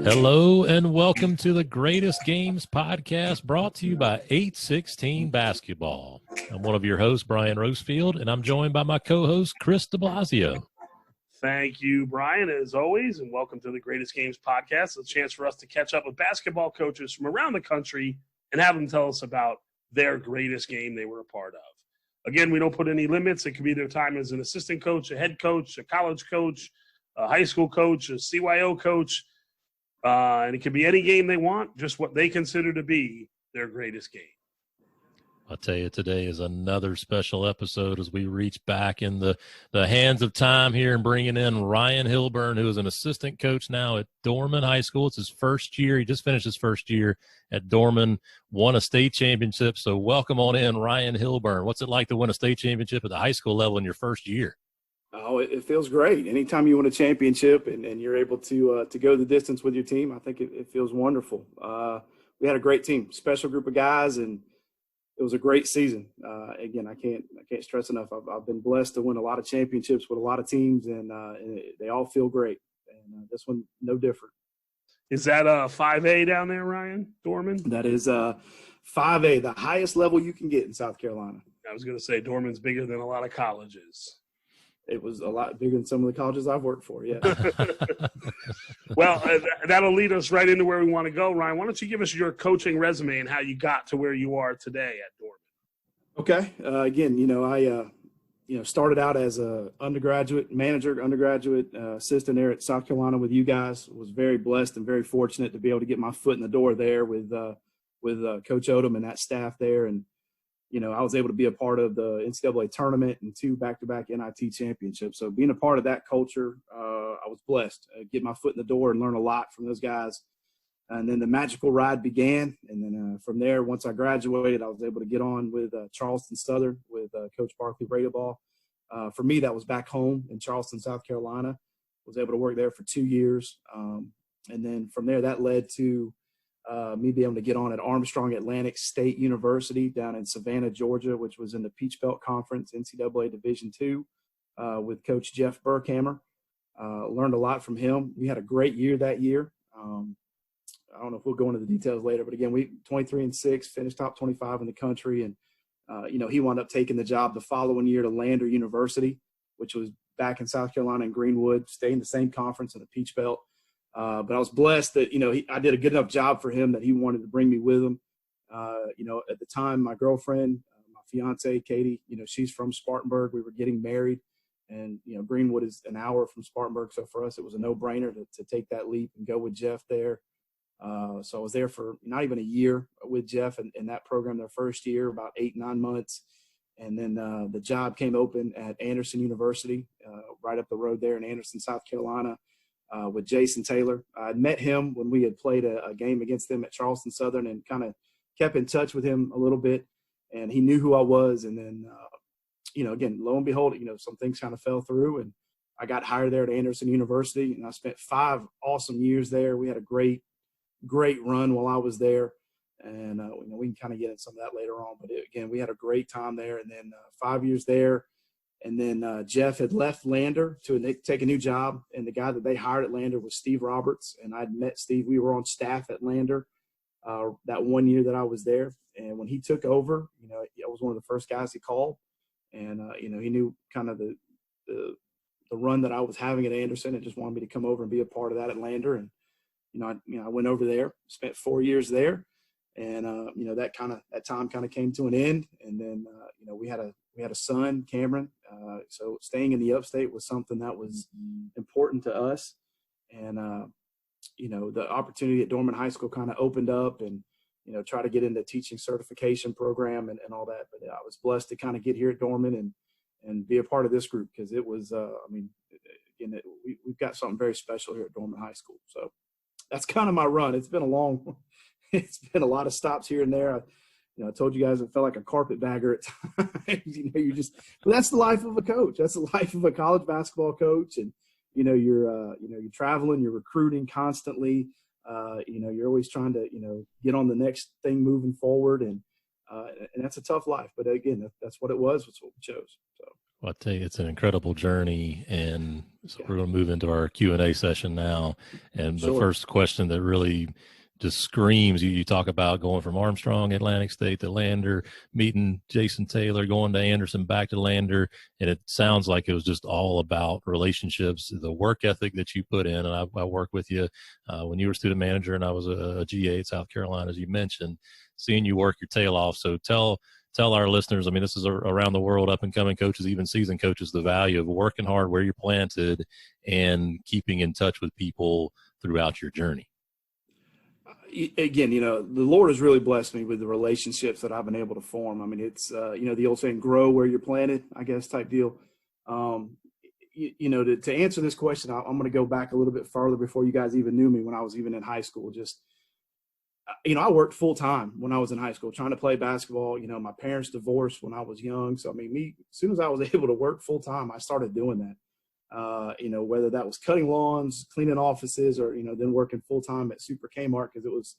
Hello and welcome to the Greatest Games podcast brought to you by 816 Basketball. I'm one of your hosts, Brian Rosefield, and I'm joined by my co-host, Chris DeBlasio. Thank you, Brian, as always, and welcome to the Greatest Games podcast. It's a chance for us to catch up with basketball coaches from around the country and have them tell us about their greatest game they were a part of. Again, we don't put any limits. It could be their time as an assistant coach, a head coach, a college coach, a high school coach, a CYO coach, and it could be any game they want, just what they consider to be their greatest game. I'll tell you, today is another special episode as we reach back in the hands of time here and bringing in Ryan Hilburn, who is an assistant coach now at Dorman High School. It's his first year. He just finished his first year at Dorman, won a state championship. So welcome on in, Ryan Hilburn. What's it like to win a state championship at the high school level in your first year? Oh, it feels great. Anytime you win a championship and you're able to go the distance with your team, I think it feels wonderful. We had a great team, special group of guys, and it was a great season. Again, I can't stress enough. I've been blessed to win a lot of championships with a lot of teams, and they all feel great. And this one, no different. Is that 5A down there, Ryan, Dorman? That is 5A, the highest level you can get in South Carolina. I was going to say Dorman's bigger than a lot of colleges. It was a lot bigger than some of the colleges I've worked for, yeah. Well, that'll lead us right into where we want to go. Ryan, why don't you give us your coaching resume and how you got to where you are today at Dorman? Okay. Again, I started out as a undergraduate assistant there at South Carolina with you guys. Was very blessed and very fortunate to be able to get my foot in the door there with Coach Odom and that staff there. And I was able to be a part of the NCAA tournament and 2 back-to-back NIT championships. So being a part of that culture, I was blessed. Get my foot in the door and learn a lot from those guys. And then the magical ride began. And then from there, once I graduated, I was able to get on with Charleston Southern with Coach Barkley Roebuck. For me, that was back home in Charleston, South Carolina. Was able to work there for 2 years. And then from there, that led to me being able to get on at Armstrong Atlantic State University down in Savannah, Georgia, which was in the Peach Belt Conference, NCAA Division II, with Coach Jeff Burkhammer. Learned a lot from him. We had a great year that year. I don't know if we'll go into the details later, but again, we 23-6, finished top 25 in the country. And, he wound up taking the job the following year to Lander University, which was back in South Carolina in Greenwood, stayed in the same conference in the Peach Belt. But I was blessed that, I did a good enough job for him that he wanted to bring me with him. At the time, my girlfriend, my fiance, Katie, she's from Spartanburg. We were getting married, and, Greenwood is an hour from Spartanburg. So for us, it was a no-brainer to take that leap and go with Jeff there. So I was there for not even a year with Jeff in that program their first year, about 8-9 months. And then the job came open at Anderson University, right up the road there in Anderson, South Carolina. With Jason Taylor. I met him when we had played a game against them at Charleston Southern and kind of kept in touch with him a little bit, and he knew who I was. And then, again, lo and behold, some things kind of fell through, and I got hired there at Anderson University, and I spent 5 awesome years there. We had a great run while I was there, and we can kind of get into some of that later on. But again, we had a great time there, and then 5 years there. And then Jeff had left Lander to take a new job, and the guy that they hired at Lander was Steve Roberts. And I'd met Steve. We were on staff at Lander that 1 year that I was there. And when he took over, I was one of the first guys he called. And, he knew kind of the run that I was having at Anderson and just wanted me to come over and be a part of that at Lander. And, I went over there, spent 4 years there. And, that time kind of came to an end. And then, we had a son, Cameron. So staying in the upstate was something that was important to us. And, the opportunity at Dorman High School kind of opened up and, try to get into teaching certification program and all that. But I was blessed to kind of get here at Dorman and be a part of this group because it was, we've got something very special here at Dorman High School. So that's kind of my run. It's been a lot of stops here and there. I told you guys it felt like a carpetbagger at times. But that's the life of a coach. That's the life of a college basketball coach. And, you're traveling, you're recruiting constantly. You're always trying to, get on the next thing moving forward. And that's a tough life. But again, that's what it was. That's what we chose. So. Well, I tell you, it's an incredible journey, and so Yeah. we're going to move into our Q&A session now. And the Sure. first question that really just screams, you talk about going from Armstrong, Atlantic State to Lander, meeting Jason Taylor, going to Anderson, back to Lander, and it sounds like it was just all about relationships, the work ethic that you put in. And I worked with you when you were student manager, and I was a GA at South Carolina, as you mentioned, seeing you work your tail off. So tell our listeners, I mean, this is around the world, up and coming coaches, even seasoned coaches, the value of working hard where you're planted and keeping in touch with people throughout your journey. Again, the Lord has really blessed me with the relationships that I've been able to form. I mean, it's, the old saying, grow where you're planted, I guess, type deal. To answer this question, I'm going to go back a little bit further before you guys even knew me when I was even in high school. Just, I worked full time when I was in high school trying to play basketball. My parents divorced when I was young. So, as soon as I was able to work full time, I started doing that. Whether that was cutting lawns, cleaning offices, or, then working full time at Super Kmart because it was,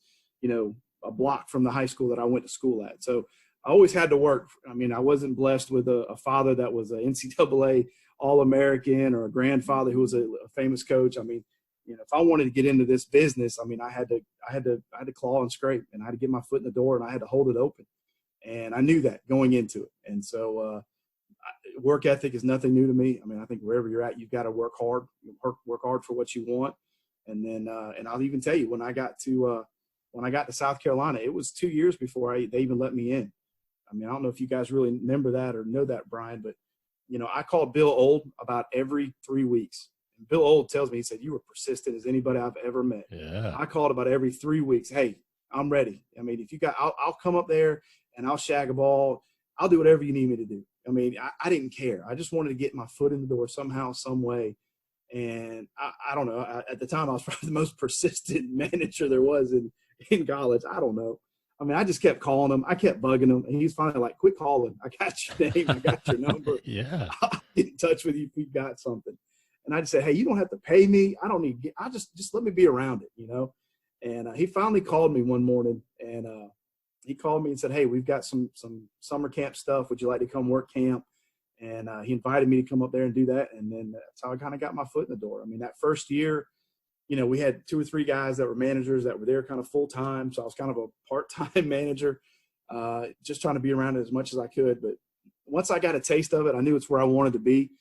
a block from the high school that I went to school at. So I always had to work. I wasn't blessed with a father that was an NCAA All-American or a grandfather who was a famous coach. If I wanted to get into this business, I had to claw and scrape, and I had to get my foot in the door, and I had to hold it open. And I knew that going into it. And so, work ethic is nothing new to me. I think wherever you're at, you've got to work hard, work hard for what you want. And then, and I'll even tell you, when I got to South Carolina, it was 2 years before they even let me in. I don't know if you guys really remember that or know that, Brian, but I called Bill Old about every 3 weeks. And Bill Old tells me, he said, "You were persistent as anybody I've ever met." Yeah. I called about every 3 weeks. "Hey, I'm ready. If you got, I'll come up there and I'll shag a ball. I'll do whatever you need me to do." I didn't care. I just wanted to get my foot in the door somehow, some way. And I don't know. At the time, I was probably the most persistent manager there was in college. I don't know. I just kept calling him. I kept bugging him. And he's finally like, "Quit calling. I got your name. I got your number. Yeah. I'll get in touch with you if you got something." And I just said, "Hey, you don't have to pay me. I don't need – I just let me be around it, And he finally called me one morning, and he called me and said, "Hey, we've got some summer camp stuff. Would you like to come work camp?" And he invited me to come up there and do that. And then that's how I kind of got my foot in the door. That first year, we had 2 or 3 guys that were managers that were there kind of full time. So I was kind of a part-time manager, just trying to be around it as much as I could. But once I got a taste of it, I knew it's where I wanted to be.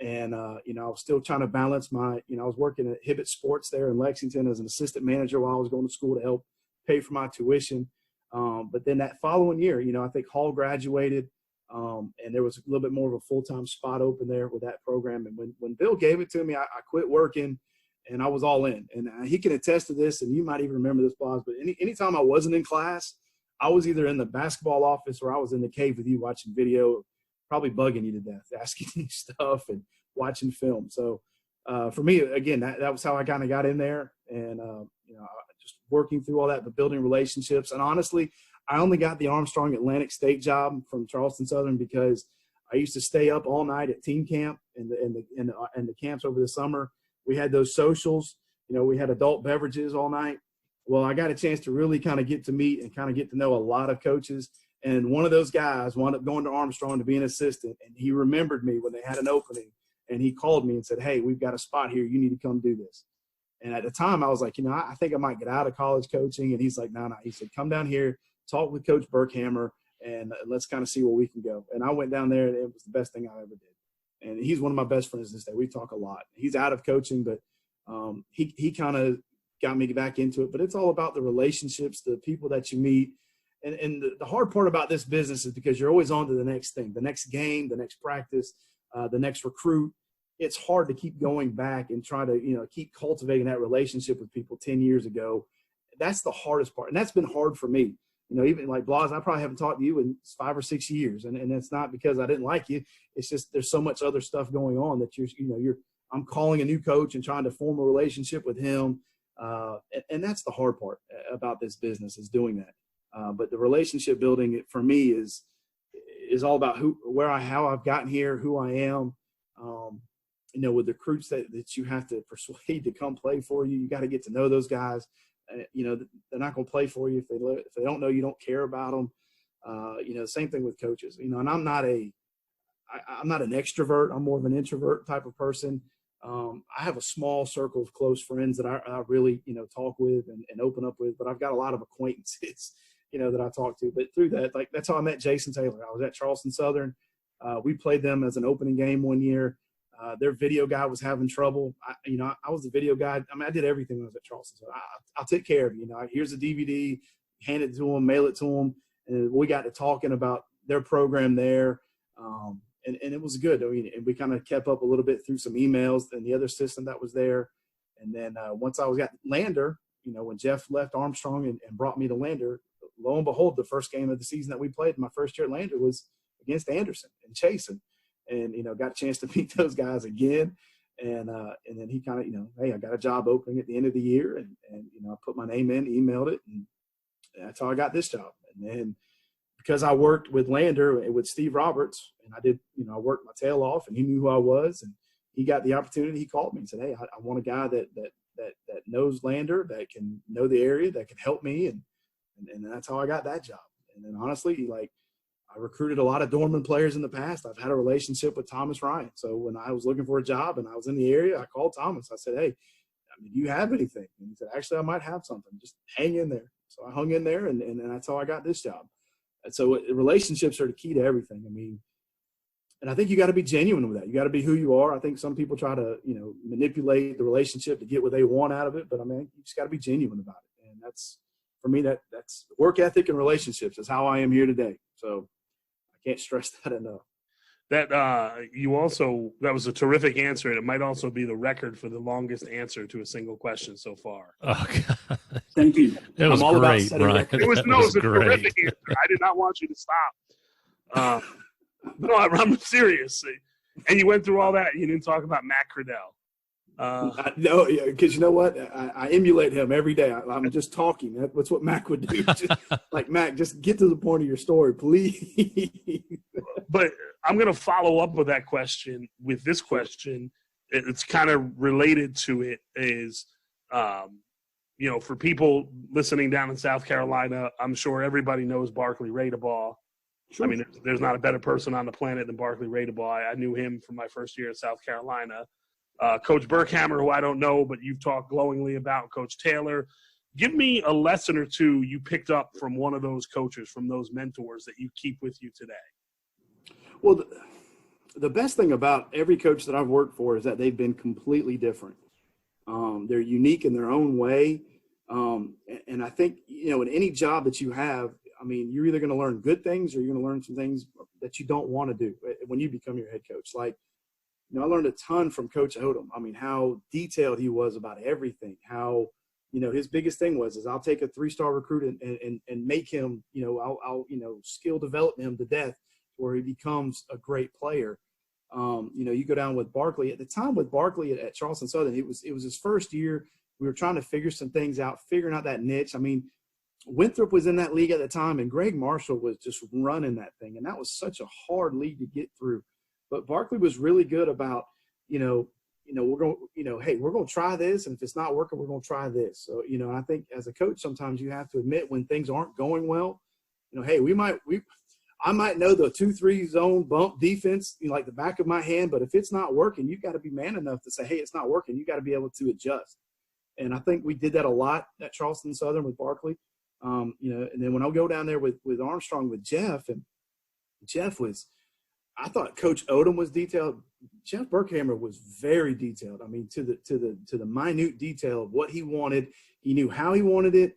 And, I was still trying to balance I was working at Hibbett Sports there in Lexington as an assistant manager while I was going to school to help pay for my tuition. But then that following year, I think Hall graduated, and there was a little bit more of a full-time spot open there with that program. And when Bill gave it to me, I quit working and I was all in. And he can attest to this, and you might even remember this, Boz, but anytime I wasn't in class, I was either in the basketball office or I was in the cave with you watching video, probably bugging you to death, asking you stuff and watching film. So for me, again, that was how I kind of got in there. And, just working through all that, but building relationships. And honestly, I only got the Armstrong Atlantic State job from Charleston Southern because I used to stay up all night at team camp and the camps over the summer. We had those socials, we had adult beverages all night. Well, I got a chance to really kind of get to meet and kind of get to know a lot of coaches. And one of those guys wound up going to Armstrong to be an assistant. And he remembered me when they had an opening, and he called me and said, "Hey, we've got a spot here. You need to come do this." And at the time I was like, I think I might get out of college coaching. And he's like, no. He said, "Come down here, talk with Coach Burkhammer, and let's kind of see where we can go." And I went down there, and it was the best thing I ever did. And he's one of my best friends this day. We talk a lot. He's out of coaching, but he kind of got me back into it. But it's all about the relationships, the people that you meet. And the hard part about this business is because you're always on to the next thing, the next game, the next practice, the next recruit. It's hard to keep going back and try to, keep cultivating that relationship with people 10 years ago. That's the hardest part. And that's been hard for me. Even like Blas, I probably haven't talked to you in 5 or 6 years. And it's not because I didn't like you. It's just there's so much other stuff going on that I'm calling a new coach and trying to form a relationship with him. And that's the hard part about this business, is doing that. But the relationship building for me is all about how I've gotten here, who I am. With the recruits that you have to persuade to come play for you, you got to get to know those guys. They're not going to play for you if they don't know you don't care about them. Same thing with coaches. And I'm not I'm not an extrovert. I'm more of an introvert type of person. I have a small circle of close friends that I really, talk with and open up with, but I've got a lot of acquaintances, that I talk to. But through that, like, that's how I met Jason Taylor. I was at Charleston Southern. We played them as an opening game one year. Their video guy was having trouble. I was the video guy. I mean, I did everything when I was at Charleston. So I'll take care of you. Here's a DVD, hand it to them, mail it to them. And we got to talking about their program there. And it was good. I mean, and we kind of kept up a little bit through some emails and the other assistant that was there. And then once I was at Lander, when Jeff left Armstrong and brought me to Lander, lo and behold, the first game of the season that we played in my first year at Lander was against Anderson and Chasen. And, got a chance to meet those guys again. And then he kind of, hey, I got a job opening at the end of the year. And I put my name in, emailed it, and that's how I got this job. And then because I worked with Lander with Steve Roberts, and I did, I worked my tail off, and he knew who I was, and he got the opportunity. He called me and said, hey, I want a guy that knows Lander, that can know the area, that can help me. And that's how I got that job. And then honestly, I recruited a lot of Dorman players in the past. I've had a relationship with Thomas Ryan. So when I was looking for a job and I was in the area, I called Thomas. I said, hey, do you have anything? And he said, actually, I might have something. Just hang in there. So I hung in there, and that's how I got this job. And so relationships are the key to everything. I mean, and I think you got to be genuine with that. You got to be who you are. I think some people try to, manipulate the relationship to get what they want out of it. But I mean, you just got to be genuine about it. And that's, for me, that's work ethic and relationships is how I am here today. So I can't stress that enough. That that was a terrific answer, and it might also be the record for the longest answer to a single question so far. Oh, God. Thank you. It was great, Brian. It was a terrific answer. I did not want you to stop. No, I'm serious. And you went through all that. You didn't talk about Matt Cradell. No, because you know what? I emulate him every day. I'm just talking. That's what Mac would do. Mac, just get to the point of your story, please. But I'm going to follow up with that question with this question. It's kind of related to it is, for people listening down in South Carolina, I'm sure everybody knows Barkley Radebaugh. Sure. I mean, there's not a better person on the planet than Barkley Radebaugh. I knew him from my first year at South Carolina. Coach Burkhammer, who I don't know, but you've talked glowingly about, Coach Taylor. Give me a lesson or two you picked up from one of those coaches, from those mentors that you keep with you today. Well, the best thing about every coach that I've worked for is that they've been completely different. They're unique in their own way. And I think, in any job that you have, I mean, you're either going to learn good things or you're going to learn some things that you don't want to do when you become your head coach. I learned a ton from Coach Odom. I mean, how detailed he was about everything. How, his biggest thing was I'll take a 3-star recruit and make him, I'll skill develop him to death where he becomes a great player. You go down with Barkley. At the time with Barkley at Charleston Southern, it was his first year. We were trying to figure some things out, figuring out that niche. I mean, Winthrop was in that league at the time, and Greg Marshall was just running that thing, and that was such a hard league to get through. But Barkley was really good about, we're going, hey, we're going to try this, and if it's not working, we're going to try this. So, I think as a coach, sometimes you have to admit when things aren't going well. Hey, I might know the 2-3 zone bump defense, like the back of my hand, but if it's not working, you got to be man enough to say, hey, it's not working. You got to be able to adjust. And I think we did that a lot at Charleston Southern with Barkley. And then when I go down there with Armstrong with Jeff, and Jeff was, I thought Coach Odom was detailed. Jeff Burkhammer was very detailed. I mean, to the minute detail of what he wanted. He knew how he wanted it,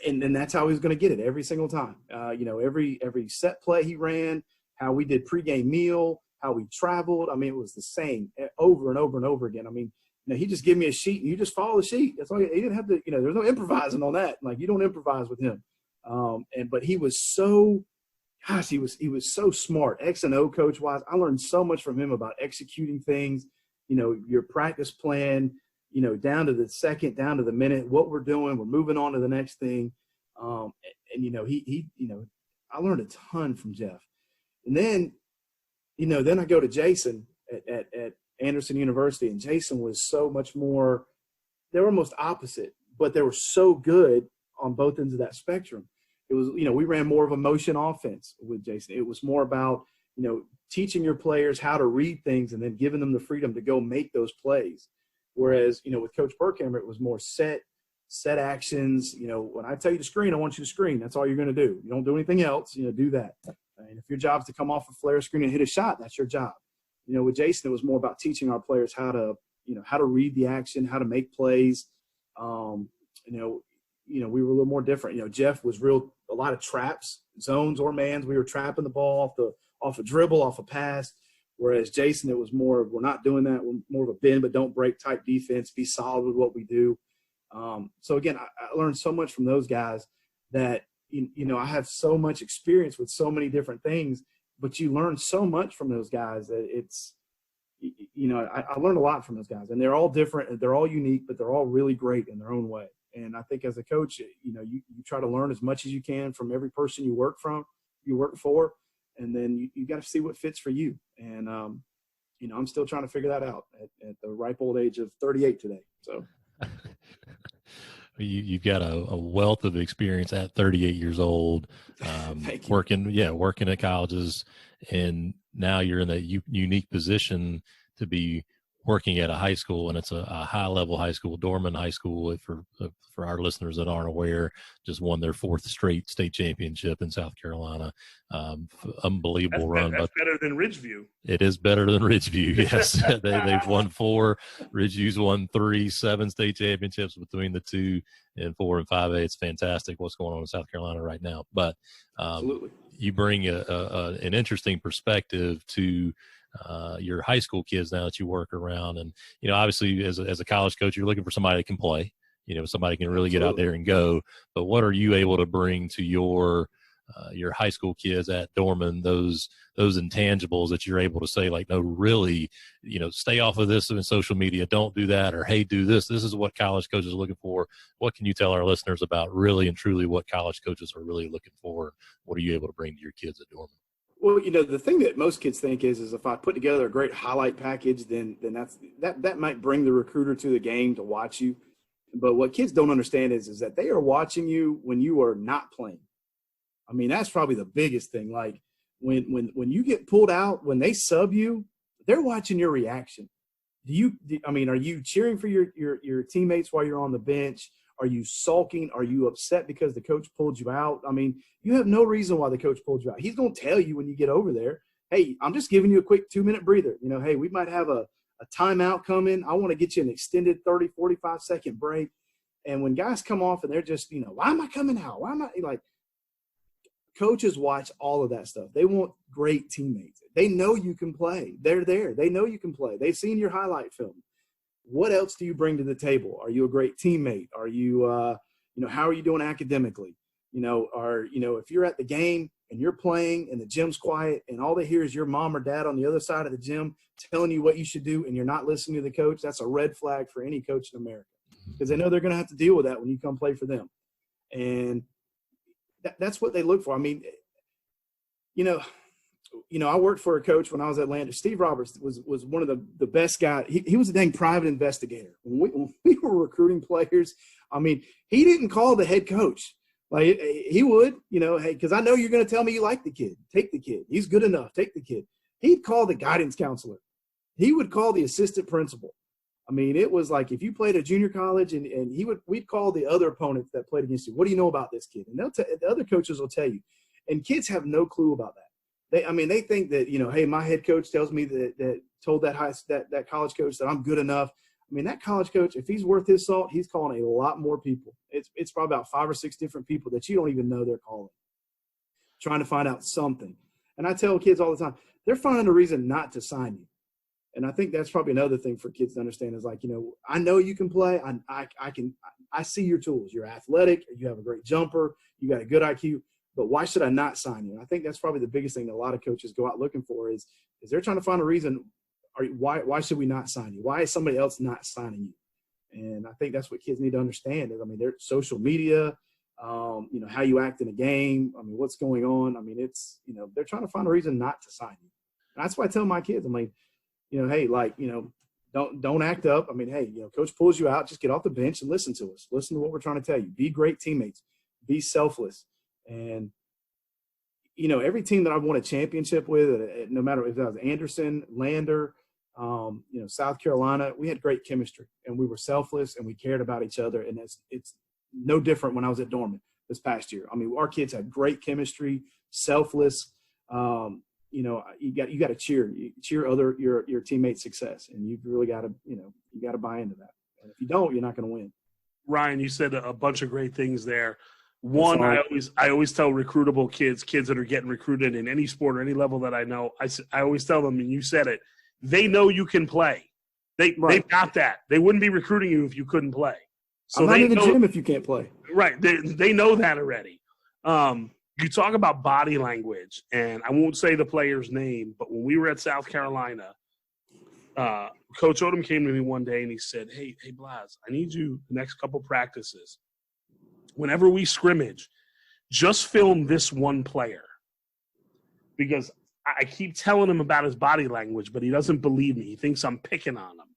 and that's how he was going to get it every single time. Every set play he ran, how we did pregame meal, how we traveled. I mean, it was the same over and over and over again. I mean, he just gave me a sheet, and you just follow the sheet. That's all. He didn't have to. There's no improvising on that. Like, you don't improvise with him. But he was so. Gosh, he was so smart. X and O coach wise, I learned so much from him about executing things. Your practice plan. Down to the second, down to the minute, what we're doing. We're moving on to the next thing. He I learned a ton from Jeff. And then, then I go to Jason at Anderson University, and Jason was so much more. They were almost opposite, but they were so good on both ends of that spectrum. It was, we ran more of a motion offense with Jason. It was more about, teaching your players how to read things and then giving them the freedom to go make those plays. Whereas, with Coach Burkhammer, it was more set actions. When I tell you to screen, I want you to screen. That's all you're going to do. You don't do anything else. Do that. And if your job is to come off a flare screen and hit a shot, that's your job. With Jason, it was more about teaching our players how to read the action, how to make plays. We were a little more different. Jeff was a lot of traps, zones or mans. We were trapping the ball off a dribble, off a pass. Whereas Jason, it was more of, we're not doing that. We're more of a bend but don't break type defense. Be solid with what we do. So again, I learned so much from those guys that I have so much experience with so many different things. But you learn so much from those guys that it's, I learned a lot from those guys, and they're all different and they're all unique, but they're all really great in their own way. And I think as a coach, you try to learn as much as you can from every person you work for, and then you got to see what fits for you. And, I'm still trying to figure that out at the ripe old age of 38 today. So. You've got a wealth of experience at 38 years old, working at colleges, and now you're in that unique position to be working at a high school, and it's a high-level high school. Dorman High School, for our listeners that aren't aware, just won their 4th straight state championship in South Carolina. Unbelievable run. That's better than Ridgeview. It is better than Ridgeview, yes. They've won 4. Ridgeview's won 3, 7 state championships between the 2 and 4 and 5A. It's fantastic what's going on in South Carolina right now. But Absolutely. You bring an interesting perspective to your high school kids now that you work around. And, obviously as a college coach, you're looking for somebody that can play, somebody can really get out there and go. But what are you able to bring to your high school kids at Dorman, those intangibles that you're able to say, like, no, really, stay off of this in social media. Don't do that. Or, hey, do this. This is what college coaches are looking for. What can you tell our listeners about really and truly what college coaches are really looking for? What are you able to bring to your kids at Dorman? Well, the thing that most kids think is if I put together a great highlight package, then that might bring the recruiter to the game to watch you. But what kids don't understand is that they are watching you when you are not playing. I mean, that's probably the biggest thing. Like when you get pulled out, when they sub you, they're watching your reaction. Are you cheering for your teammates while you're on the bench? Are you sulking? Are you upset because the coach pulled you out? I mean, you have no reason why the coach pulled you out. He's going to tell you when you get over there, hey, I'm just giving you a quick 2-minute breather. Hey, we might have a timeout coming. I want to get you an extended 30, 45-second break. And when guys come off and they're just, why am I coming out? Why am I like – coaches watch all of that stuff. They want great teammates. They know you can play. They're there. They know you can play. They've seen your highlight film. What else do you bring to the table? Are you a great teammate? Are you, how are you doing academically? If you're at the game and you're playing and the gym's quiet and all they hear is your mom or dad on the other side of the gym telling you what you should do and you're not listening to the coach, that's a red flag for any coach in America because they know they're going to have to deal with that when you come play for them. And that's what they look for. I mean, I worked for a coach when I was at Atlanta. Steve Roberts was one of the best guys. He was a dang private investigator. When we were recruiting players, I mean, he didn't call the head coach. Like he would, hey, because I know you're going to tell me you like the kid. Take the kid. He's good enough. Take the kid. He'd call the guidance counselor. He would call the assistant principal. I mean, it was like if you played at junior college and we'd call the other opponents that played against you. What do you know about this kid? And the other coaches will tell you. And kids have no clue about that. They think that, hey, my head coach tells me that told that college coach that I'm good enough. I mean, that college coach, if he's worth his salt, he's calling a lot more people. It's probably about 5 or 6 different people that you don't even know they're calling, trying to find out something. And I tell kids all the time, they're finding a reason not to sign you. And I think that's probably another thing for kids to understand is like, I know you can play. I see your tools. You're athletic. You have a great jumper. You got a good IQ. But why should I not sign you? And I think that's probably the biggest thing that a lot of coaches go out looking for is they're trying to find a reason. Why should we not sign you? Why is somebody else not signing you? And I think that's what kids need to understand is, their social media, how you act in a game. What's going on? It's, they're trying to find a reason not to sign you. And that's why I tell my kids, hey, don't act up. Hey, coach pulls you out, just get off the bench and listen to us. Listen to what we're trying to tell you. Be great teammates. Be selfless. And, every team that I've won a championship with, no matter if that was Anderson, Lander, South Carolina, we had great chemistry, and we were selfless, and we cared about each other. And it's no different when I was at Dorman this past year. I mean, our kids had great chemistry, selfless. You got to cheer your teammates' success, and you've really got to, you got to buy into that. And if you don't, you're not going to win. Ryan, you said a bunch of great things there. One, I always tell recruitable kids that are getting recruited in any sport or any level that I know, I always tell them, and you said it, they know you can play. They've got that. They wouldn't be recruiting you if you couldn't play. So I'm not in the gym if you can't play. Right. They know that already. You talk about body language, and I won't say the player's name, but when we were at South Carolina, Coach Odom came to me one day and he said, Hey, Blas, I need you the next couple practices. Whenever we scrimmage, just film this one player. Because I keep telling him about his body language, but he doesn't believe me. He thinks I'm picking on him.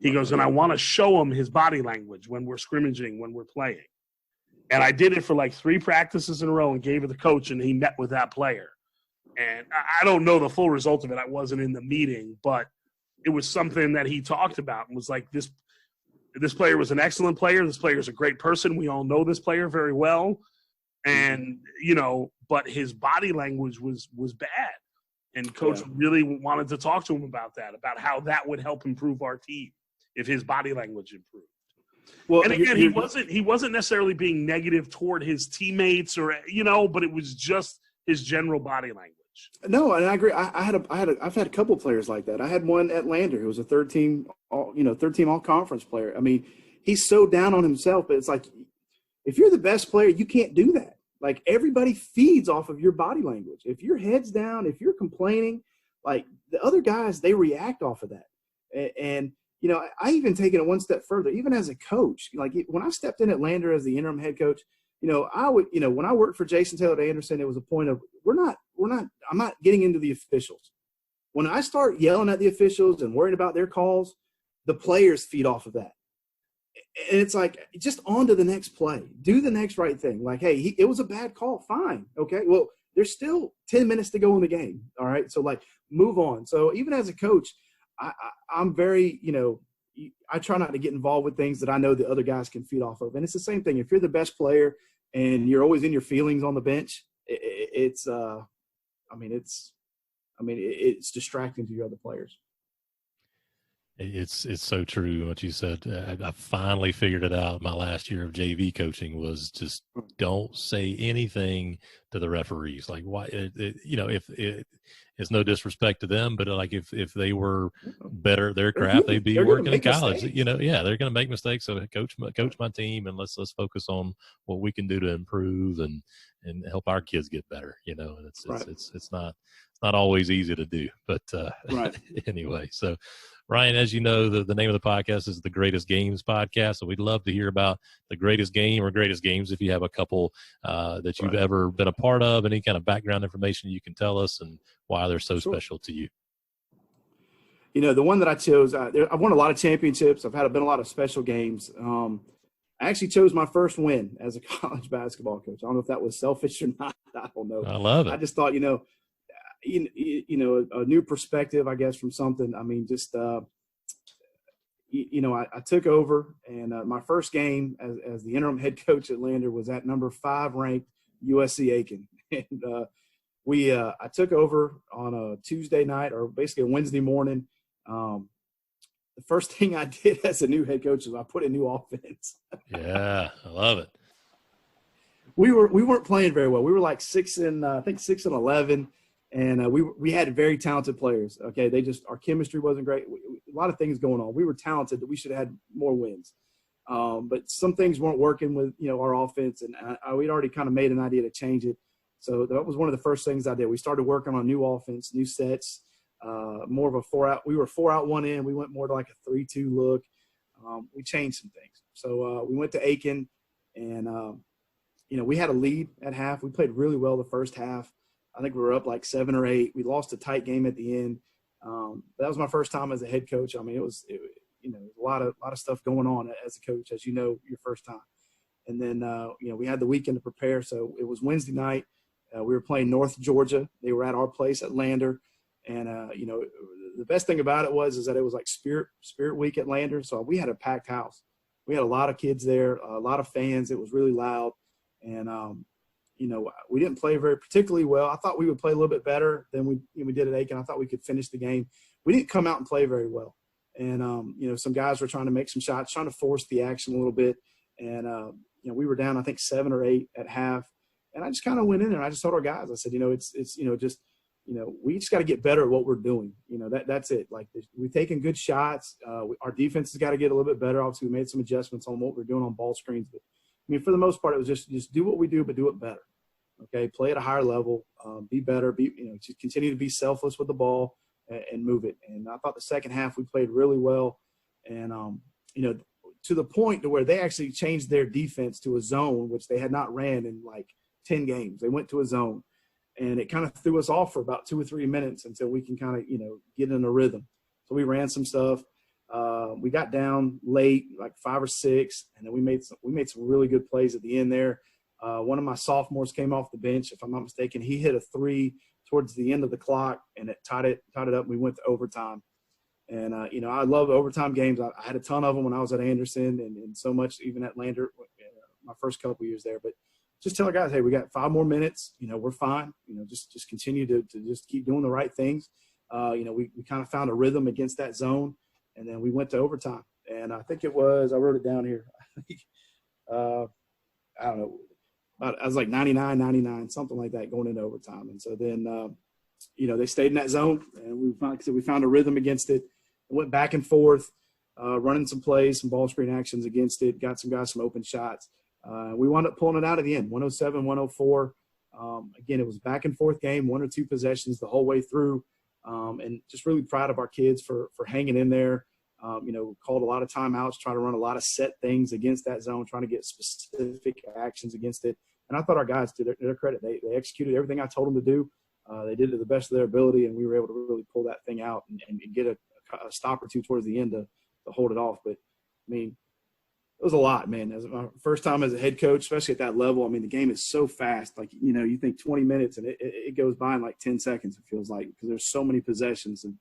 He goes, and I want to show him his body language when we're scrimmaging, when we're playing. And I did it for like 3 practices in a row and gave it to the coach, and he met with that player. And I don't know the full result of it. I wasn't in the meeting, but it was something that he talked about and was like, this player was an excellent player. This player is a great person. We all know this player very well. And, but his body language was bad. And Coach really wanted to talk to him about that, about how that would help improve our team if his body language improved. Well, and again, he wasn't necessarily being negative toward his teammates or, but it was just his general body language. No, and I agree. I've had a couple players like that. I had one at Lander who was a third team all conference player. I mean, he's so down on himself, but it's like, if you're the best player, you can't do that. Like, everybody feeds off of your body language. If your head's down, if you're complaining, like, the other guys, they react off of that. And I even taken it one step further, even as a coach. Like, when I stepped in at Lander as the interim head coach, I would, when I worked for Jason Taylor Anderson, it was a point of, I'm not getting into the officials. When I start yelling at the officials and worried about their calls, the players feed off of that. And it's like, just on to the next play. Do the next right thing. Like, hey, it was a bad call. Fine. Okay. Well, there's still 10 minutes to go in the game. All right. So, like, move on. So even as a coach, I'm very, I try not to get involved with things that I know the other guys can feed off of. And it's the same thing. If you're the best player and you're always in your feelings on the bench, it's distracting to your other players. It's so true what you said. I finally figured it out. My last year of JV coaching was just don't say anything to the referees. Like, why? If it's no disrespect to them, but like if they were better at their craft, they'd be working in college. Mistakes. They're going to make mistakes. So coach my team, and let's focus on what we can do to improve and help our kids get better. And it's not always easy to do, but anyway. So, Ryan, as you know, the name of the podcast is the Greatest Games Podcast. So we'd love to hear about the greatest game or greatest games if you have a couple that you've ever been a part of, any kind of background information you can tell us and why they're so special to you. The one that I chose, I've won a lot of championships. I've been a lot of special games. I actually chose my first win as a college basketball coach. I don't know if that was selfish or not. I don't know. I love it. I just thought, a new perspective, I guess, from something. I mean, just, I took over, and my first game as the interim head coach at Lander was at number 5 ranked USC Aiken. And I took over on a Tuesday night, or basically a Wednesday morning. The first thing I did as a new head coach was I put in new offense. Yeah, I love it. We weren't playing very well. We were like 6 and 11. And we had very talented players. Okay, our chemistry wasn't great. A lot of things going on. We were talented. We should have had more wins, but some things weren't working with our offense, and we'd already kind of made an idea to change it. So that was one of the first things I did. We started working on a new offense, new sets, more of a 4-out. We were 4-out, 1 in. We went more to like a 3-2 look. We changed some things. So we went to Aiken, and we had a lead at half. We played really well the first half. I think we were up like 7 or 8. We lost a tight game at the end. That was my first time as a head coach. I mean, it was a lot of stuff going on as a coach, as your first time. And then we had the weekend to prepare. So it was Wednesday night. We were playing North Georgia. They were at our place at Lander. And, the best thing about it is that it was like Spirit Week at Lander. So we had a packed house. We had a lot of kids there, a lot of fans. It was really loud. And, we didn't play very particularly well. I thought we would play a little bit better than we did at Aiken. I thought we could finish the game. We didn't come out and play very well. And, some guys were trying to make some shots, trying to force the action a little bit. And, we were down, I think, 7 or 8 at half. And I just kind of went in there and I just told our guys, I said, we just got to get better at what we're doing. That's it. Like, we're taking good shots. Our defense has got to get a little bit better. Obviously, we made some adjustments on what we're doing on ball screens. But, for the most part, it was just do what we do, but do it better. Okay, play at a higher level, be better, just continue to be selfless with the ball and move it. And I thought the second half we played really well. And, to the point to where they actually changed their defense to a zone, which they had not ran in like 10 games. They went to a zone. And it kind of threw us off for about 2 or 3 minutes until we can kind of, get in a rhythm. So we ran some stuff. We got down late, like 5 or 6, and then we made some really good plays at the end there. One of my sophomores came off the bench, if I'm not mistaken. He hit a 3 towards the end of the clock, and it tied it up. And we went to overtime. And, I love overtime games. I had a ton of them when I was at Anderson and so much even at Lander my first couple of years there. But just tell our guys, hey, we got 5 more minutes. We're fine. Just continue to just keep doing the right things. We kind of found a rhythm against that zone, and then we went to overtime. And I think I wrote it down here. I don't know. I was like 99, something like that going into overtime. And so then, they stayed in that zone, and we found a rhythm against it. Went back and forth, running some plays, some ball screen actions against it, got some guys some open shots. We wound up pulling it out at the end, 107-104. Again, it was a back and forth game, 1 or 2 possessions the whole way through, and just really proud of our kids for hanging in there. Called a lot of timeouts, trying to run a lot of set things against that zone, trying to get specific actions against it. And I thought our guys, to their credit, they executed everything I told them to do. They did it to the best of their ability, and we were able to really pull that thing out and get a stop or two towards the end to hold it off. But, it was a lot, man. As my first time as a head coach, especially at that level, the game is so fast. Like, you think 20 minutes, and it goes by in like 10 seconds, it feels like, because there's so many possessions. And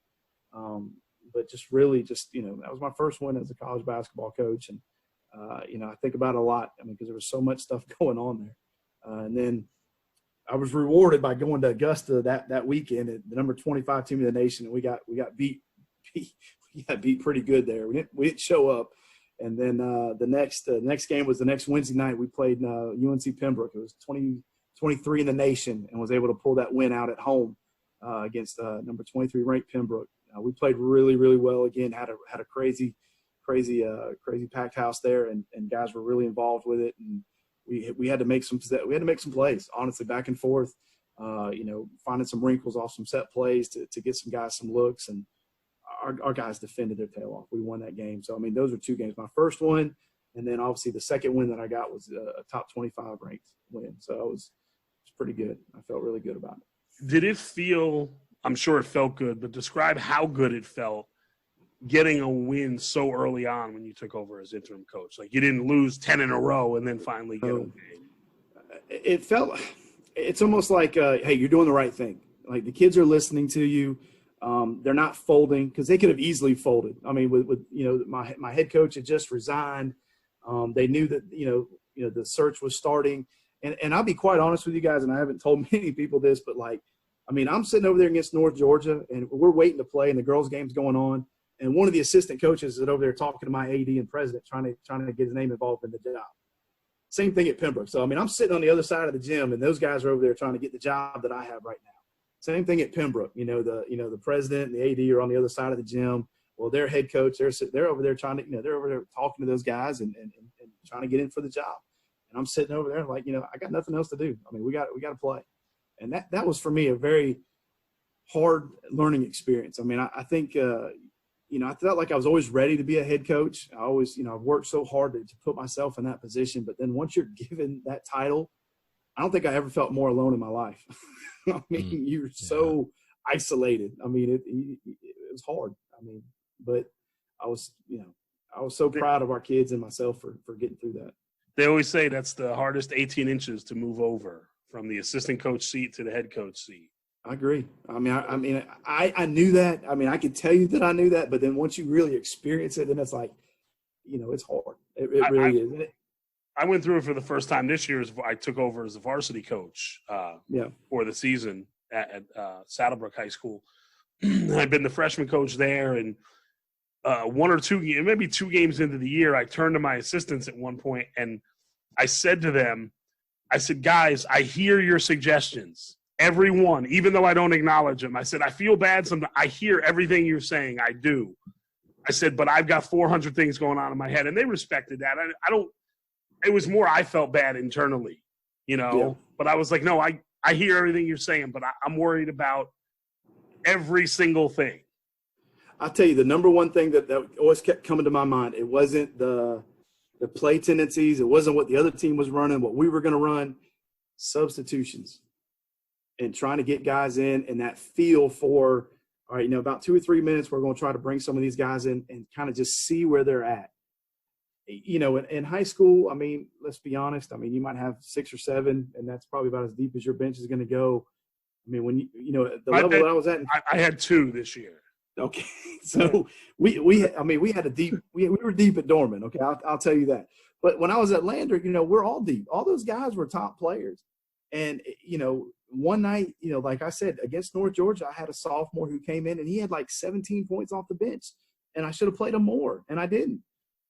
but just really that was my first one as a college basketball coach. And, I think about it a lot, because there was so much stuff going on there. And then I was rewarded by going to Augusta that weekend at the number 25 team in the nation, and we got beat. We got beat pretty good there. We didn't show up. And then the next game was the next Wednesday night. We played UNC Pembroke. It was 23 in the nation, and was able to pull that win out at home against number 23 ranked Pembroke. We played really, really well. Again, had a crazy packed house there, and guys were really involved with it. And we had to make some plays, honestly, back and forth. Finding some wrinkles off some set plays to get some guys some looks, and our guys defended their tail off. We won that game. So, those are 2 games. My first one, and then obviously the second win that I got was a top 25 ranked win. So it was pretty good. I felt really good about it. Did it feel – I'm sure it felt good, but describe how good it felt getting a win so early on when you took over as interim coach. Like, you didn't lose 10 in a row and then finally get a win. It felt – it's almost like, hey, you're doing the right thing. Like, the kids are listening to you. They're not folding, because they could have easily folded. With my head coach had just resigned. They knew that the search was starting, and I'll be quite honest with you guys, and I haven't told many people this, but I'm sitting over there against North Georgia, and we're waiting to play, and the girls' game's going on, and one of the assistant coaches is over there talking to my AD and president, trying to get his name involved in the job. Same thing at Pembroke. So I'm sitting on the other side of the gym, and those guys are over there trying to get the job that I have right now. Same thing at Pembroke. The president and the AD are on the other side of the gym. Well, their head coach, they're over there trying to, they're over there talking to those guys and trying to get in for the job. And I'm sitting over there like, I got nothing else to do. We got to play. And that was for me a very hard learning experience. I think, I felt like I was always ready to be a head coach. I always, I've worked so hard to put myself in that position. But then once you're given that title, I don't think I ever felt more alone in my life. You're so isolated. It was hard. But I was so proud of our kids and myself for getting through that. They always say that's the hardest 18 inches to move over from the assistant coach seat to the head coach seat. I agree. I knew that. I mean, I could tell you that I knew that, but then once you really experience it, then it's like, it's hard. It really is. I went through it for the first time this year as I took over as a varsity coach for the season at Saddlebrook High School. I'd been the freshman coach there, and maybe 2 games into the year, I turned to my assistants at one point, and I said to them, guys, I hear your suggestions. Everyone, even though I don't acknowledge them. I said, I feel bad sometimes. I hear everything you're saying. I do. I said, but I've got 400 things going on in my head, and they respected that. It was more I felt bad internally, but I was like, no, I hear everything you're saying, but I'm worried about every single thing. I'll tell you, the number one thing that always kept coming to my mind, it wasn't the play tendencies. It wasn't what the other team was running, what we were going to run. Substitutions and trying to get guys in and that feel for, all right, about 2 or 3 minutes, we're going to try to bring some of these guys in and kind of just see where they're at. In high school, I mean, let's be honest. I mean, you might have 6 or 7, and that's probably about as deep as your bench is going to go. I mean, when the level that I was at, I had 2 this year. Okay, so we had a deep. We were deep at Dorman. Okay, I'll tell you that. But when I was at Lander, we're all deep. All those guys were top players, and one night, like I said, against North Georgia, I had a sophomore who came in and he had like 17 points off the bench, and I should have played him more, and I didn't.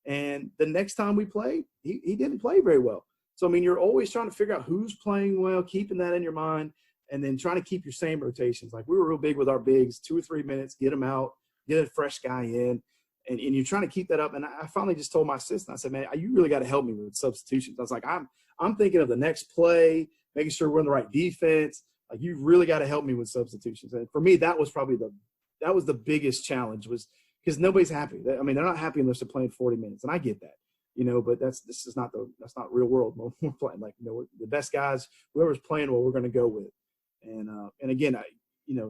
And the next time we played, he didn't play very well. So I mean, you're always trying to figure out who's playing well, keeping that in your mind. And then trying to keep your same rotations. Like we were real big with our bigs, 2 or 3 minutes, get them out, get a fresh guy in. And you're trying to keep that up. And I finally just told my assistant, I said, man, you really got to help me with substitutions. I was like, I'm thinking of the next play, making sure we're in the right defense. Like you really got to help me with substitutions. And for me, that was probably the biggest challenge was because nobody's happy. I mean, they're not happy unless they're playing 40 minutes. And I get that. But that's not real world. We're playing like, the best guys, whoever's playing well, we're going to go with. And again,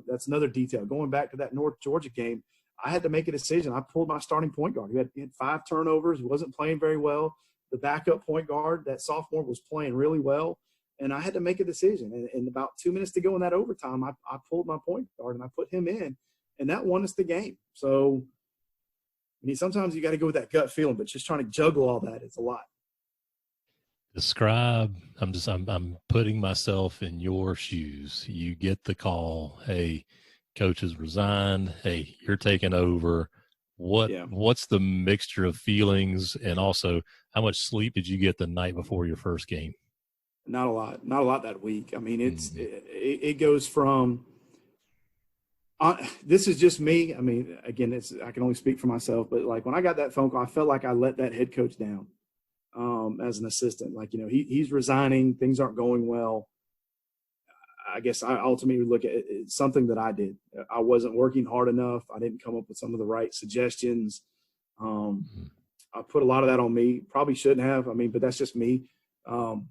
that's another detail. Going back to that North Georgia game, I had to make a decision. I pulled my starting point guard. He had 5 turnovers. He wasn't playing very well. The backup point guard, that sophomore, was playing really well. And I had to make a decision. And about 2 minutes to go in that overtime, I pulled my point guard and I put him in. And that won us the game. So, I mean, sometimes you got to go with that gut feeling, but just trying to juggle all that, it's a lot. Describe, I'm putting myself in your shoes. You get the call, hey, coach has resigned. Hey, you're taking over. What's the mixture of feelings, and also how much sleep did you get the night before your first game? Not a lot that week. I mean, it goes from this is just me. I mean, again, I can only speak for myself, but like when I got that phone call, I felt like I let that head coach down. As an assistant, like, he's resigning, things aren't going well. I guess I ultimately look at it, it's something that I did. I wasn't working hard enough. I didn't come up with some of the right suggestions. I put a lot of that on me. Probably shouldn't have. I mean, but that's just me. And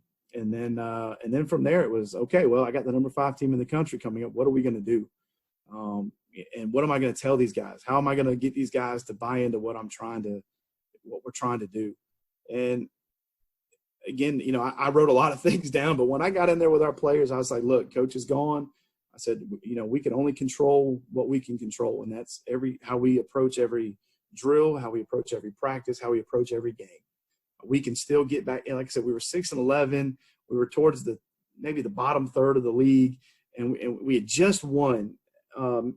then from there it was, okay, well, I got the number 5 team in the country coming up. What are we going to do? And what am I going to tell these guys? How am I going to get these guys to buy into what we're trying to do? And again, I wrote a lot of things down, but when I got in there with our players, I was like, look, coach is gone. I said, we can only control what we can control. And that's how we approach every drill, how we approach every practice, how we approach every game. We can still get back. And like I said, we were 6-11. We were towards maybe the bottom third of the league. And we had just won.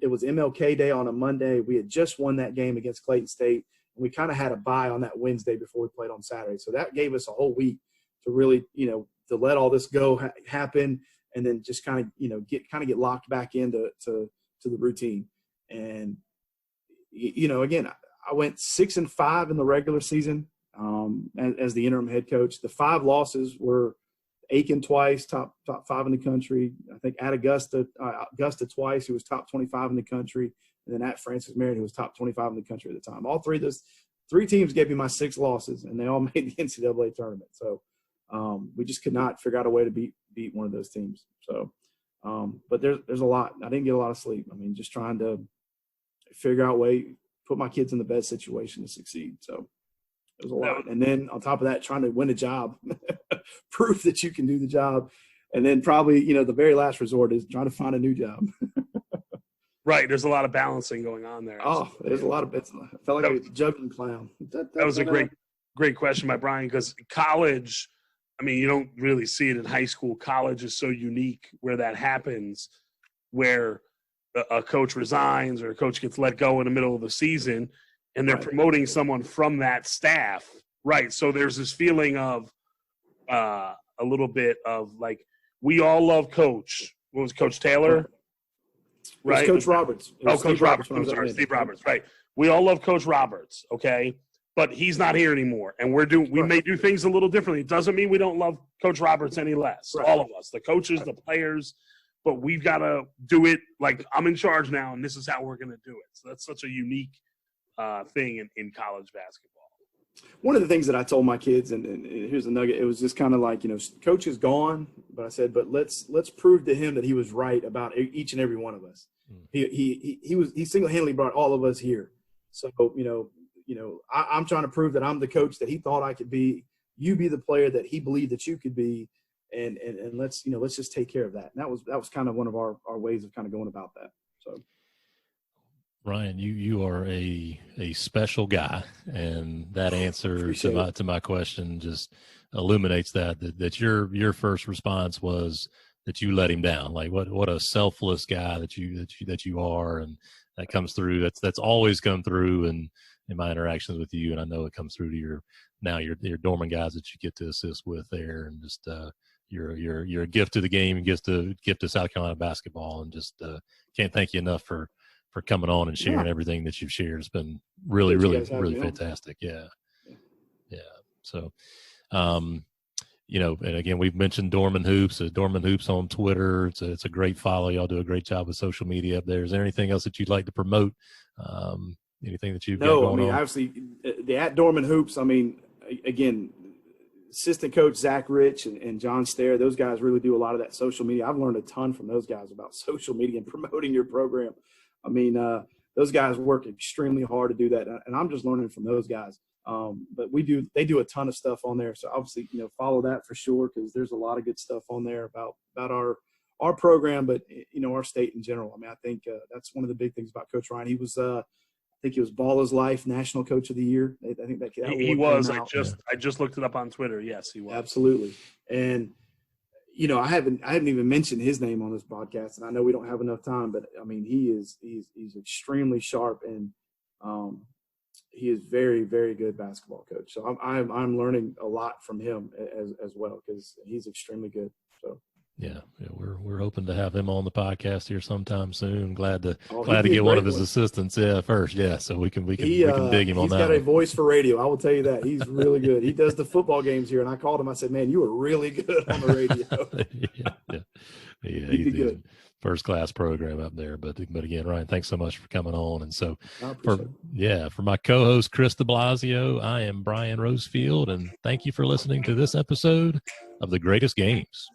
It was MLK Day on a Monday. We had just won that game against Clayton State. We kind of had a bye on that Wednesday before we played on Saturday. So that gave us a whole week to really, to let all this go happen and then just kind of, get locked back into the routine. And, again, I went 6-5 in the regular season as the interim head coach. The 5 losses were Aiken twice, top 5 in the country. I think at Augusta twice, who was top 25 in the country. And then at Francis Marion, who was top 25 in the country at the time. All 3 of those 3 teams gave me my 6 losses, and they all made the NCAA tournament. So we just could not figure out a way to beat one of those teams. So, but there's a lot. I didn't get a lot of sleep. I mean, just trying to figure out a way, put my kids in the best situation to succeed. So it was a lot. And then on top of that, trying to win a job, prove that you can do the job. And then probably, the very last resort is trying to find a new job. Right. There's a lot of balancing going on there. Oh, there's a lot of bits. I felt like a juggling clown. That was a great question by Brian, because college, I mean, you don't really see it in high school. College is so unique where that happens, where a coach resigns or a coach gets let go in the middle of the season and they're promoting someone from that staff. Right. So there's this feeling of a little bit of like, we all love Coach. What was Coach Taylor? Right. Coach Roberts. Coach Roberts. I'm sorry, Steve Roberts. Right. We all love Coach Roberts. Okay. But he's not here anymore. And we may do things a little differently. It doesn't mean we don't love Coach Roberts any less. Right. All of us, the coaches, the players, but we've got to do it like I'm in charge now, and this is how we're going to do it. So that's such a unique thing in college basketball. One of the things that I told my kids, and here's a nugget, it was just kind of like, Coach is gone, but I said, but let's prove to him that he was right about each and every one of us. He single-handedly brought all of us here. So, I'm trying to prove that I'm the coach that he thought I could be. You be the player that he believed that you could be, and let's just take care of that. And that was kind of one of our ways of kind of going about that. So, Ryan, you are a special guy, and that answer to my question just illuminates that your first response was that you let him down. Like what a selfless guy that you are, and that comes through. That's always come through in my interactions with you, and I know it comes through to your Dorman guys that you get to assist with there, and just you're a gift to the game and gift to South Carolina basketball, and just can't thank you enough for coming on and sharing everything that you've shared. It's been really fantastic. Yeah. So, and again, we've mentioned Dorman Hoops. Dorman Hoops on Twitter. It's a great follow. Y'all do a great job with social media up there. Is there anything else that you'd like to promote? Anything that you've got going on? Obviously, the at Dorman Hoops. I mean, again, assistant coach Zach Rich and John Stair, those guys really do a lot of that social media. I've learned a ton from those guys about social media and promoting your program. I mean, those guys work extremely hard to do that, and I'm just learning from those guys. But they do a ton of stuff on there. So obviously, follow that for sure, because there's a lot of good stuff on there about our program, but our state in general. I mean, I think that's one of the big things about Coach Ryan. He was, I think he was Ball His Life National Coach of the Year. I think that he was. I just looked it up on Twitter. Yes, he was. Absolutely. And I haven't even mentioned his name on this podcast, and I know we don't have enough time, but I mean, he's extremely sharp, and he is very, very good basketball coach. So I'm learning a lot from him as well, because he's extremely good. So yeah, we're hoping to have him on the podcast here sometime soon. Glad to get one of his assistants first. Yeah, so we can dig him on that. He's got a voice for radio. I will tell you that. He's really good. He does the football games here, and I called him. I said, "Man, you were really good on the radio." yeah, he's good. First class program up there. But again, Ryan, thanks so much for coming on. And so for my co-host Chris de Blasio, I am Brian Rosefield, and thank you for listening to this episode of The Greatest Games.